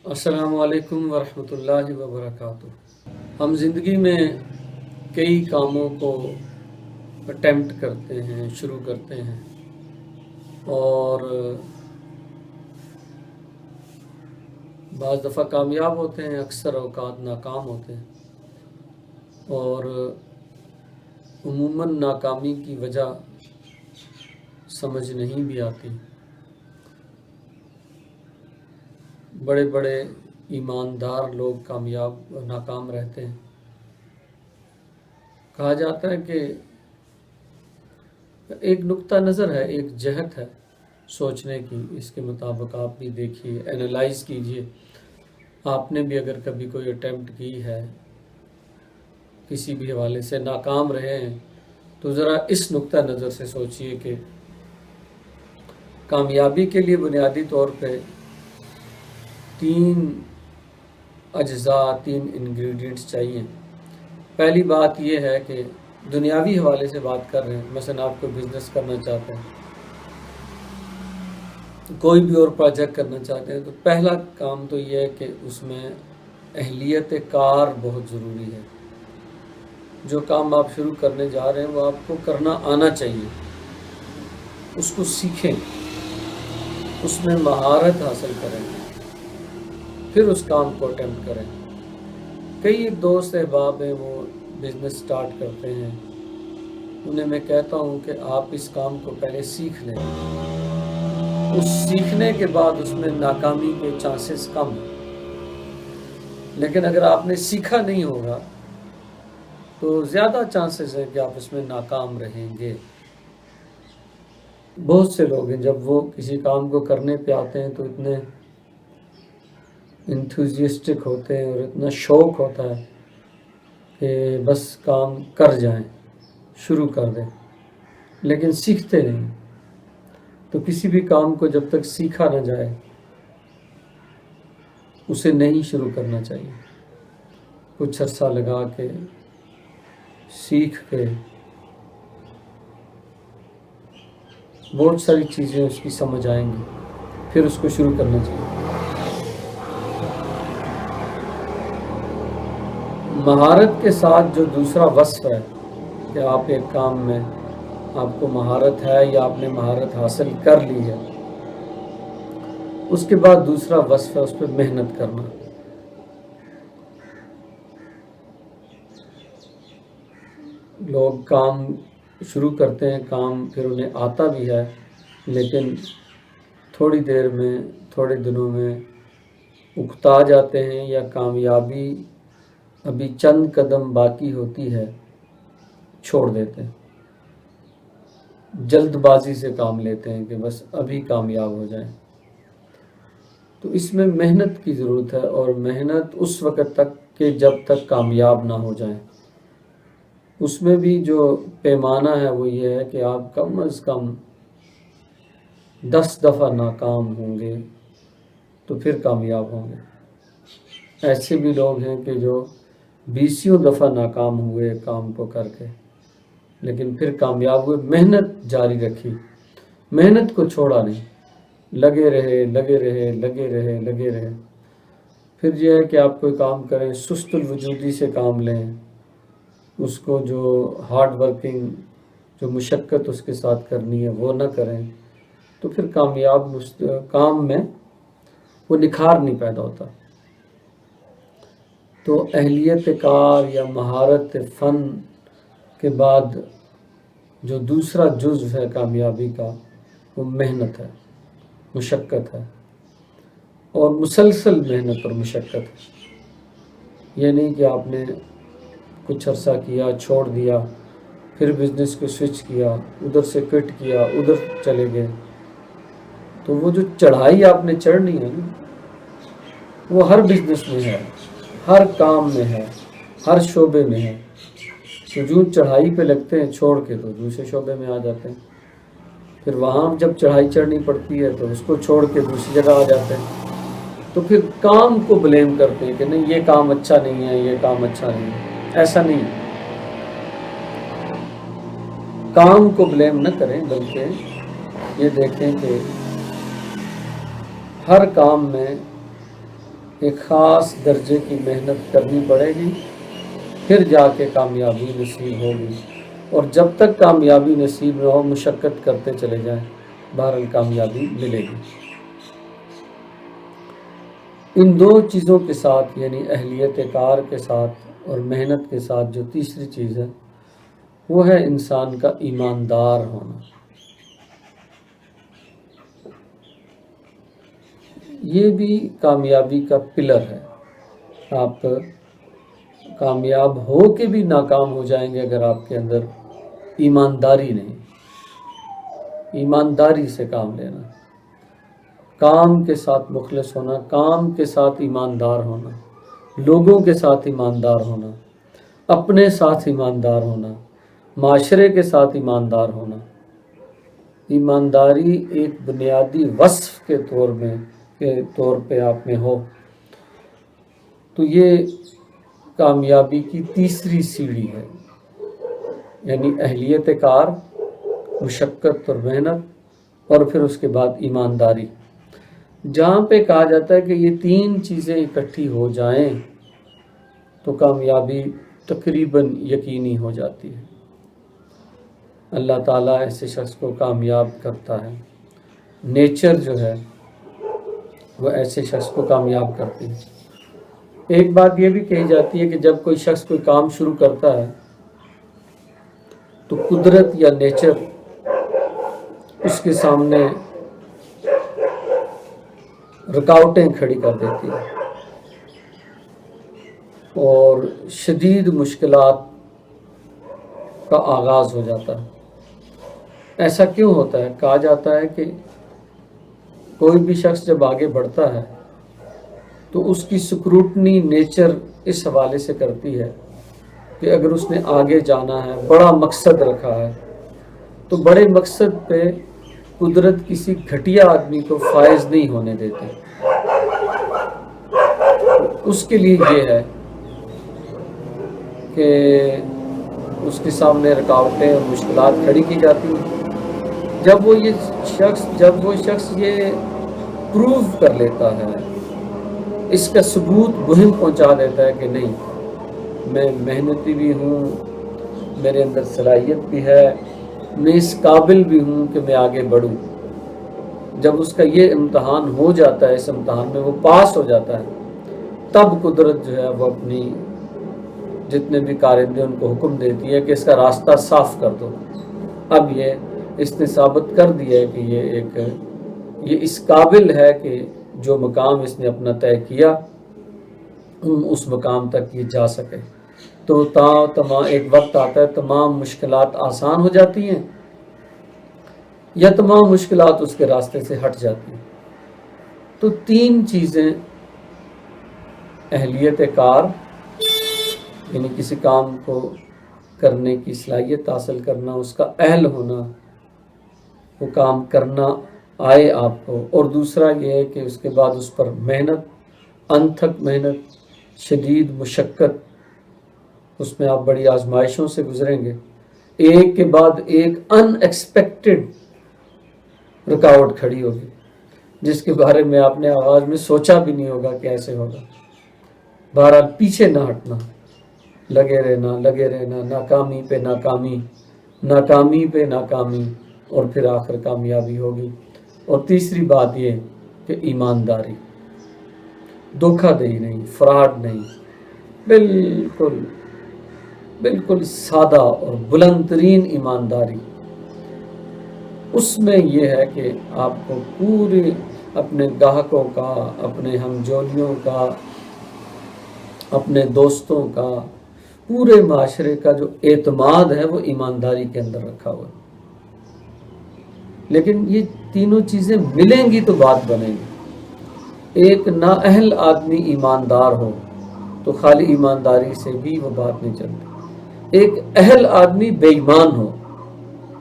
السلام علیکم ورحمۃ اللہ وبرکاتہ۔ ہم زندگی میں کئی کاموں کو اٹیمپٹ کرتے ہیں، شروع کرتے ہیں، اور بعض دفعہ کامیاب ہوتے ہیں، اکثر اوقات ناکام ہوتے ہیں، اور عموماً ناکامی کی وجہ سمجھ نہیں بھی آتی۔ بڑے بڑے ایماندار لوگ ناکام رہتے ہیں۔ کہا جاتا ہے کہ ایک نقطہ نظر ہے، ایک جہت ہے سوچنے کی، اس کے مطابق آپ بھی دیکھیے، اینالائز کیجئے۔ آپ نے بھی اگر کبھی کوئی اٹیمپٹ کی ہے، کسی بھی حوالے سے ناکام رہے ہیں، تو ذرا اس نقطہ نظر سے سوچئے کہ کامیابی کے لیے بنیادی طور پہ تین اجزاء، تین انگریڈینٹس چاہیے۔ پہلی بات یہ ہے کہ دنیاوی حوالے سے بات کر رہے ہیں، مثلا آپ کو بزنس کرنا چاہتے ہیں، کوئی بھی اور پروجیکٹ کرنا چاہتے ہیں، تو پہلا کام تو یہ ہے کہ اس میں اہلیت کار بہت ضروری ہے۔ جو کام آپ شروع کرنے جا رہے ہیں وہ آپ کو کرنا آنا چاہیے، اس کو سیکھیں، اس میں مہارت حاصل کریں، پھر اس کام کو اٹیمپٹ کریں۔ کئی دوست احباب ہیں، وہ بزنس سٹارٹ کرتے ہیں، انہیں میں کہتا ہوں کہ آپ اس کام کو پہلے سیکھ لیں، اس سیکھنے کے بعد اس میں ناکامی کے چانسز کم ہیں۔ لیکن اگر آپ نے سیکھا نہیں ہوگا تو زیادہ چانسز ہے کہ آپ اس میں ناکام رہیں گے۔ بہت سے لوگ ہیں جب وہ کسی کام کو کرنے پہ آتے ہیں تو اتنے انتھوزیسٹک ہوتے ہیں اور اتنا شوق ہوتا ہے کہ بس کام کر جائیں، شروع کر دیں، لیکن سیکھتے نہیں۔ تو کسی بھی کام کو جب تک سیکھا نہ جائے اسے نہیں شروع کرنا چاہیے۔ کچھ عرصہ لگا کے سیکھ کے بہت ساری چیزیں اس کی سمجھ آئیں گی، پھر اس کو شروع کرنا چاہیے۔ مہارت کے ساتھ جو دوسرا وصف ہے کہ آپ ایک کام میں آپ کو مہارت ہے یا آپ نے مہارت حاصل کر لی ہے، اس کے بعد دوسرا وصف ہے اس پہ محنت کرنا۔ لوگ کام شروع کرتے ہیں، کام پھر انہیں آتا بھی ہے، لیکن تھوڑی دیر میں، تھوڑے دنوں میں اکتا جاتے ہیں، یا کامیابی ابھی چند قدم باقی ہوتی ہے چھوڑ دیتے ہیں، جلد بازی سے کام لیتے ہیں کہ بس ابھی کامیاب ہو جائیں۔ تو اس میں محنت کی ضرورت ہے، اور محنت اس وقت تک کہ جب تک کامیاب نہ ہو جائیں۔ اس میں بھی جو پیمانہ ہے وہ یہ ہے کہ آپ کم از کم 10 دفعہ ناکام ہوں گے تو پھر کامیاب ہوں گے۔ ایسے بھی لوگ ہیں کہ جو 20 دفعہ ناکام ہوئے کام کو کر کے، لیکن پھر کامیاب ہوئے، محنت جاری رکھی، محنت کو چھوڑا نہیں، لگے رہے لگے رہے لگے رہے لگے رہے۔ پھر یہ ہے کہ آپ کوئی کام کریں، سست الوجودی سے کام لیں، اس کو جو ہارڈ ورکنگ، جو مشقت اس کے ساتھ کرنی ہے وہ نہ کریں، تو پھر کام میں وہ نکھار نہیں پیدا ہوتا۔ تو اہلیت کار یا مہارت فن کے بعد جو دوسرا جزو ہے کامیابی کا، وہ محنت ہے، مشقت ہے، اور مسلسل محنت اور مشقت ہے۔ یہ نہیں کہ آپ نے کچھ عرصہ کیا، چھوڑ دیا، پھر بزنس کو سوئچ کیا، ادھر سے کٹ کیا، ادھر چلے گئے۔ تو وہ جو چڑھائی آپ نے چڑھنی ہے نا، وہ ہر بزنس میں ہے، ہر کام میں ہے، ہر شعبے میں ہے۔ تو جو چڑھائی پہ لگتے ہیں چھوڑ کے تو دوسرے شعبے میں آ جاتے ہیں، پھر وہاں جب چڑھائی چڑھنی پڑتی ہے تو اس کو چھوڑ کے دوسری جگہ آ جاتے ہیں، تو پھر کام کو بلیم کرتے ہیں کہ نہیں یہ کام اچھا نہیں ہے، یہ کام اچھا نہیں ہے۔ ایسا نہیں، کام کو بلیم نہ کریں، بلکہ یہ دیکھیں کہ ہر کام میں ایک خاص درجے کی محنت کرنی پڑے گی، پھر جا کے کامیابی نصیب ہوگی، اور جب تک کامیابی نصیب نہ ہو مشقت کرتے چلے جائیں، بہرحال کامیابی ملے گی۔ ان دو چیزوں کے ساتھ، یعنی اہلیت کار کے ساتھ اور محنت کے ساتھ، جو تیسری چیز ہے وہ ہے انسان کا ایماندار ہونا۔ یہ بھی کامیابی کا پلر ہے۔ آپ کامیاب ہو کے بھی ناکام ہو جائیں گے اگر آپ کے اندر ایمانداری نہیں۔ ایمانداری سے کام لینا، کام کے ساتھ مخلص ہونا، کام کے ساتھ ایماندار ہونا، لوگوں کے ساتھ ایماندار ہونا، اپنے ساتھ ایماندار ہونا، معاشرے کے ساتھ ایماندار ہونا۔ ایمانداری ایک بنیادی وصف کے طور پہ آپ میں ہو تو یہ کامیابی کی تیسری سیڑھی ہے، یعنی اہلیت کار، مشقت اور محنت، اور پھر اس کے بعد ایمانداری۔ جہاں پہ کہا جاتا ہے کہ یہ تین چیزیں اکٹھی ہو جائیں تو کامیابی تقریباً یقینی ہو جاتی ہے۔ اللہ تعالیٰ ایسے شخص کو کامیاب کرتا ہے، نیچر جو ہے وہ ایسے شخص کو کامیاب کرتی ہے۔ ایک بات یہ بھی کہی جاتی ہے کہ جب کوئی شخص کوئی کام شروع کرتا ہے تو قدرت یا نیچر اس کے سامنے رکاوٹیں کھڑی کر دیتی ہے اور شدید مشکلات کا آغاز ہو جاتا ہے۔ ایسا کیوں ہوتا ہے؟ کہا جاتا ہے کہ کوئی بھی شخص جب آگے بڑھتا ہے تو اس کی سکروٹنی نیچر اس حوالے سے کرتی ہے کہ اگر اس نے آگے جانا ہے، بڑا مقصد رکھا ہے، تو بڑے مقصد پہ قدرت کسی گھٹیا آدمی کو فائز نہیں ہونے دیتی۔ اس کے لیے یہ ہے کہ اس کے سامنے رکاوٹیں اور مشکلات کھڑی کی جاتی ہیں۔ جب وہ شخص یہ پروو کر لیتا ہے، اس کا ثبوت مہم پہنچا دیتا ہے کہ نہیں، میں محنتی بھی ہوں، میرے اندر صلاحیت بھی ہے، میں اس قابل بھی ہوں کہ میں آگے بڑھوں۔ جب اس کا یہ امتحان ہو جاتا ہے، اس امتحان میں وہ پاس ہو جاتا ہے، تب قدرت جو ہے وہ اپنی جتنے بھی کارندے ان کو حکم دیتی ہے کہ اس کا راستہ صاف کر دو۔ اب اس نے ثابت کر دیا ہے کہ یہ اس قابل ہے کہ جو مقام اس نے اپنا طے کیا اس مقام تک یہ جا سکے۔ تو تمام ایک وقت آتا ہے تمام مشکلات آسان ہو جاتی ہیں یا تمام مشکلات اس کے راستے سے ہٹ جاتی ہیں۔ تو تین چیزیں، اہلیت کار یعنی کسی کام کو کرنے کی صلاحیت حاصل کرنا، اس کا اہل ہونا، وہ کام کرنا آئے آپ کو، اور دوسرا یہ ہے کہ اس کے بعد اس پر محنت، انتھک محنت، شدید مشقت، اس میں آپ بڑی آزمائشوں سے گزریں گے، ایک کے بعد ایک ان ایکسپیکٹڈ رکاوٹ کھڑی ہوگی جس کے بارے میں آپ نے آغاز میں سوچا بھی نہیں ہوگا کہ ایسے ہوگا۔ بہرحال پیچھے نہ ہٹنا، لگے رہنا، ناکامی پہ ناکامی، ناکامی پہ ناکامی، اور پھر آخر کامیابی ہوگی۔ اور تیسری بات یہ کہ ایمانداری، دھوکہ دہی نہیں، فراڈ نہیں، بالکل سادہ اور بلند ترین ایمانداری۔ اس میں یہ ہے کہ آپ کو پورے اپنے گاہکوں کا، اپنے ہمجولیوں کا، اپنے دوستوں کا، پورے معاشرے کا جو اعتماد ہے وہ ایمانداری کے اندر رکھا ہوا ہے۔ لیکن یہ تینوں چیزیں ملیں گی تو بات بنے گی۔ ایک نااہل آدمی ایماندار ہو تو خالی ایمانداری سے بھی وہ بات نہیں چلتی۔ ایک اہل آدمی بے ایمان ہو،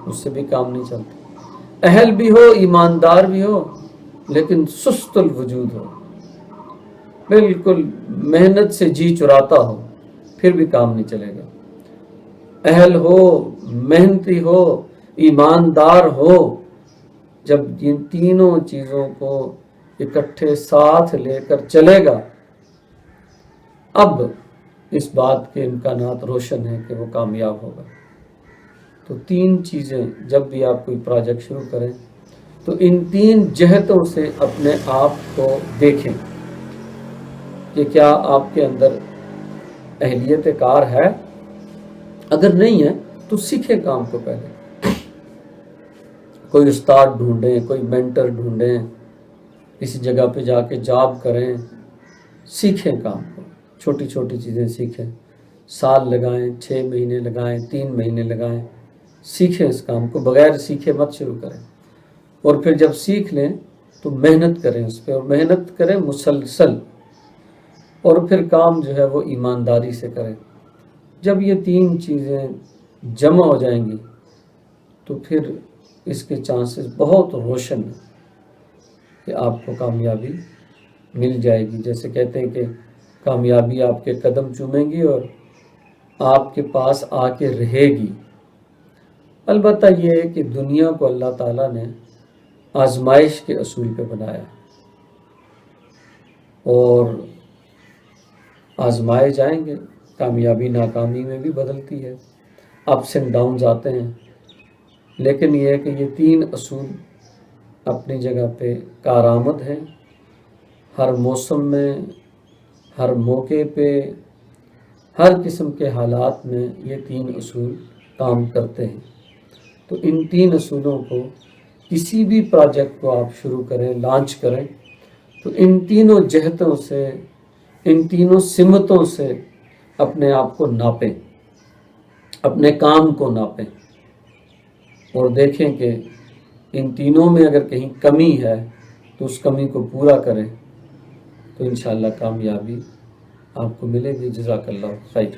اس سے بھی کام نہیں چلتا۔ اہل بھی ہو، ایماندار بھی ہو، لیکن سست الوجود ہو، بالکل محنت سے جی چراتا ہو، پھر بھی کام نہیں چلے گا۔ اہل ہو، محنتی ہو، ایماندار ہو، جب ان تینوں چیزوں کو اکٹھے ساتھ لے کر چلے گا اب اس بات کے امکانات روشن ہیں کہ وہ کامیاب ہوگا۔ تو 3 چیزیں جب بھی آپ کوئی پروجیکٹ شروع کریں تو ان 3 جہتوں سے اپنے آپ کو دیکھیں کہ کیا آپ کے اندر اہلیت کار ہے۔ اگر نہیں ہے تو سیکھیں کام کو، پہلے کوئی استاد ڈھونڈیں، کوئی مینٹر ڈھونڈیں، کسی جگہ پہ جا کے جاب کریں، سیکھیں کام کو، چھوٹی چھوٹی چیزیں سیکھیں، سال لگائیں، 6 مہینے لگائیں، 3 مہینے لگائیں، سیکھیں اس کام کو، بغیر سیکھے مت شروع کریں۔ اور پھر جب سیکھ لیں تو محنت کریں اس پہ، اور محنت کریں مسلسل، اور پھر کام جو ہے وہ ایمانداری سے کریں۔ جب یہ 3 چیزیں جمع ہو جائیں گی تو پھر اس کے چانسز بہت روشن ہیں کہ آپ کو کامیابی مل جائے گی۔ جیسے کہتے ہیں کہ کامیابی آپ کے قدم چومیں گی اور آپ کے پاس آ کے رہے گی۔ البتہ یہ ہے کہ دنیا کو اللہ تعالیٰ نے آزمائش کے اصول پہ بنایا، اور آزمائے جائیں گے، کامیابی ناکامی میں بھی بدلتی ہے، اپس اینڈ ڈاؤنز آتے ہیں، لیکن یہ ہے کہ یہ 3 اصول اپنی جگہ پہ کارآمد ہیں۔ ہر موسم میں، ہر موقع پہ، ہر قسم کے حالات میں یہ 3 اصول کام کرتے ہیں۔ تو ان 3 اصولوں کو، کسی بھی پروجیکٹ کو آپ شروع کریں، لانچ کریں، تو ان تینوں جہتوں سے، ان تینوں سمتوں سے اپنے آپ کو ناپیں، اپنے کام کو ناپیں، اور دیکھیں کہ ان تینوں میں اگر کہیں کمی ہے تو اس کمی کو پورا کریں، تو انشاءاللہ کامیابی آپ کو ملے گی۔ جزاک اللہ خیر۔